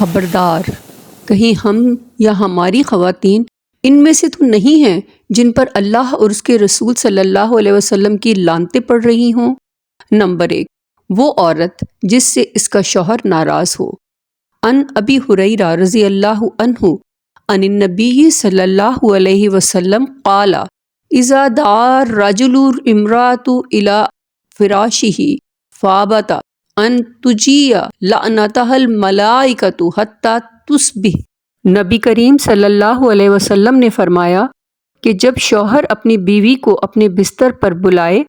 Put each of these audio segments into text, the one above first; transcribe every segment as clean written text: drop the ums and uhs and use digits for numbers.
خبردار، کہیں ہم یا ہماری خواتین ان میں سے تو نہیں ہیں جن پر اللہ اور اس کے رسول صلی اللہ علیہ وسلم کی لعنتیں پڑ رہی ہوں؟ نمبر 1، وہ عورت جس سے اس کا شوہر ناراض ہو۔ ان ابی ہریرہ رضی اللہ عنہ عن النبی صلی اللہ علیہ وسلم قال اذا دعا الرجل امرأة الى فراشہ فابت ان تجیء لعنتها الملائکۃ حتی تصبح۔ نبی کریم صلی اللہ علیہ وسلم نے فرمایا کہ جب شوہر اپنی بیوی کو اپنے بستر پر بلائے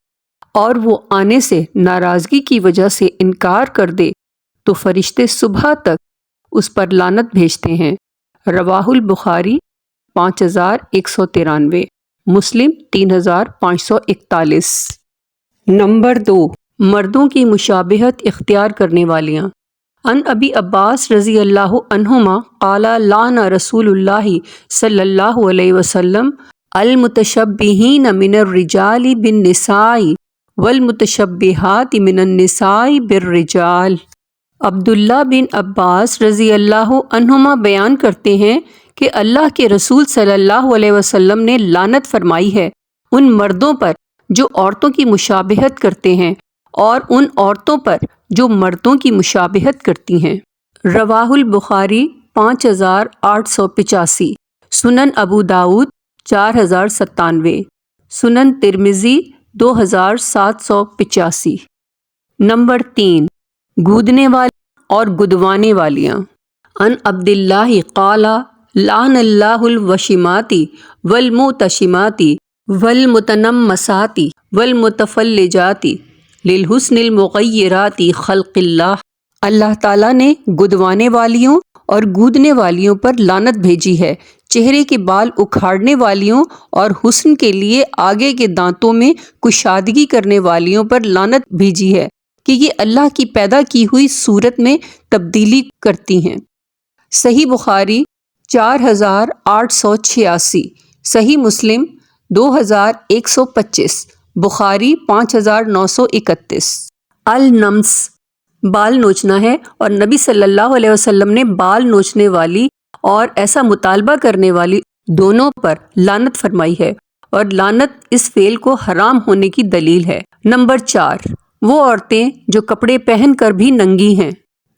اور وہ آنے سے ناراضگی کی وجہ سے انکار کر دے تو فرشتے صبح تک اس پر لعنت بھیجتے ہیں۔ رواہ البخاری 5193، مسلم 3541۔ نمبر 2، مردوں کی مشابہت اختیار کرنے والیاں۔ ان ابی عباس رضی اللہ عنہما قال لعن رسول اللہ صلی اللہ علیہ وسلم المتشبہین من الرجال بالنساء والمتشبہات من النساء بالرجال۔ عبداللہ بن عباس رضی اللہ عنہما بیان کرتے ہیں کہ اللہ کے رسول صلی اللہ علیہ وسلم نے لعنت فرمائی ہے ان مردوں پر جو عورتوں کی مشابہت کرتے ہیں اور ان عورتوں پر جو مردوں کی مشابہت کرتی ہیں۔ رواہ البخاری 5885، سنن ابو داؤد 4097، سنن ترمذی 2785۔ نمبر 3، گودنے والی اور گدوانے والیاں۔ ان عبداللہ قال لعن اللہ الوشمات والموتشمات والمتنمسات والمتفلجات للحسن المغیرات خلق اللہ۔ اللہ تعالیٰ نے گدوانے والیوں اور گودنے والیوں پر لعنت بھیجی ہے، چہرے کے بال اکھاڑنے والیوں اور حسن کے لیے آگے کے دانتوں میں کشادگی کرنے والیوں پر لعنت بھیجی ہے کہ یہ اللہ کی پیدا کی ہوئی صورت میں تبدیلی کرتی ہیں۔ صحیح بخاری 4886، صحیح مسلم 2125، بخاری 5931۔ النمس بال نوچنا ہے، اور نبی صلی اللہ علیہ وسلم نے بال نوچنے والی اور ایسا مطالبہ کرنے والی دونوں پر لعنت فرمائی ہے، اور لعنت اس فعل کو حرام ہونے کی دلیل ہے۔ نمبر 4، وہ عورتیں جو کپڑے پہن کر بھی ننگی ہیں۔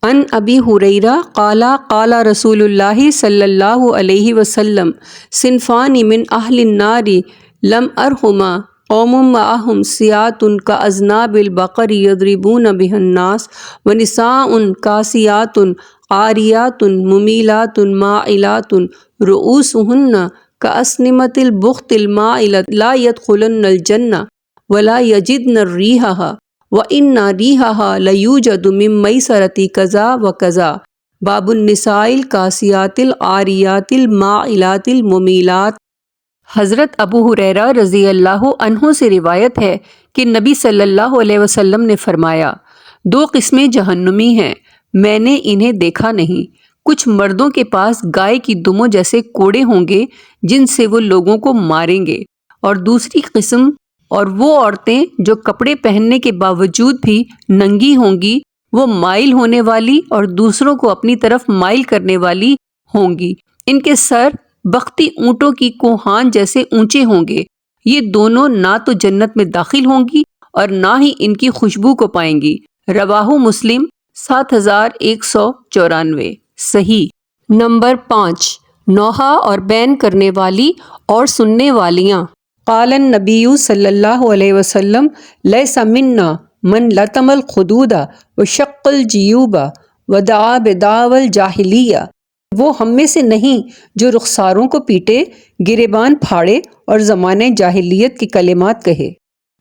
ان ابی ہریرہ قال قال رسول اللہ صلی اللہ علیہ وسلم صنفان من اہل النار لم ارہما قوم معہم سیات کاذناب البقر یضربون بها الناس ونساء کاسیات عاریات ممیلات مائلات رؤوسہن کاسنمۃ البخت المائلۃ لا يدخلن الجنہ ولا یجدن ریحہا وَإِنَّ رِیحَهَا لَیُوجَدُ مِن مَیسَرَةِ کذا وکذا۔ باب النساء الکاسیات العاریات المائلات الممیلات۔ حضرت ابو ہریرہ رضی اللہ عنہ سے روایت ہے کہ نبی صلی اللہ علیہ وسلم نے فرمایا، 2 قسمیں جہنمی ہیں، میں نے انہیں دیکھا نہیں۔ کچھ مردوں کے پاس گائے کی دموں جیسے کوڑے ہوں گے جن سے وہ لوگوں کو ماریں گے، اور دوسری قسم اور وہ عورتیں جو کپڑے پہننے کے باوجود بھی ننگی ہوں گی، وہ مائل ہونے والی اور دوسروں کو اپنی طرف مائل کرنے والی ہوں گی۔ ان کے سر بختی اونٹوں کی کوہان جیسے اونچے ہوں گے۔ یہ دونوں نہ تو جنت میں داخل ہوں گی اور نہ ہی ان کی خوشبو کو پائیں گی۔ رواہ مسلم 7194، صحیح۔ نمبر 5، نوحہ اور بین کرنے والی اور سننے والیاں۔ قال النبی صلی اللہ علیہ وسلم لیس منا من لطم الخدود وشق الجیوب ودعا بدعوی الجاہلیہ۔ وہ ہم میں سے نہیں جو رخساروں کو پیٹے، گریبان پھاڑے اور زمانے جاہلیت کے کلمات کہے۔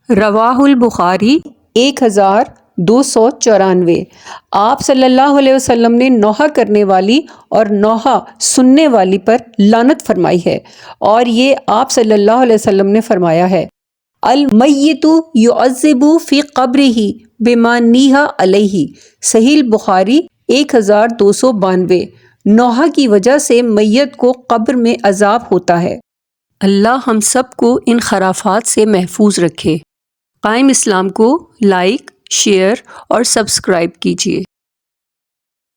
رواہ البخاری 1294۔ آپ صلی اللہ علیہ وسلم نے نوحہ کرنے والی اور نوحہ سننے والی پر لعنت فرمائی ہے، اور یہ آپ صلی اللہ علیہ وسلم نے فرمایا ہے، المیت یعذب فی قبرہ بما نیہا علیہ۔ صحیح بخاری 1292۔ نوحہ کی وجہ سے میت کو قبر میں عذاب ہوتا ہے۔ اللہ ہم سب کو ان خرافات سے محفوظ رکھے۔ قائم اسلام کو لائک، شیئر اور سبسکرائب کیجیے۔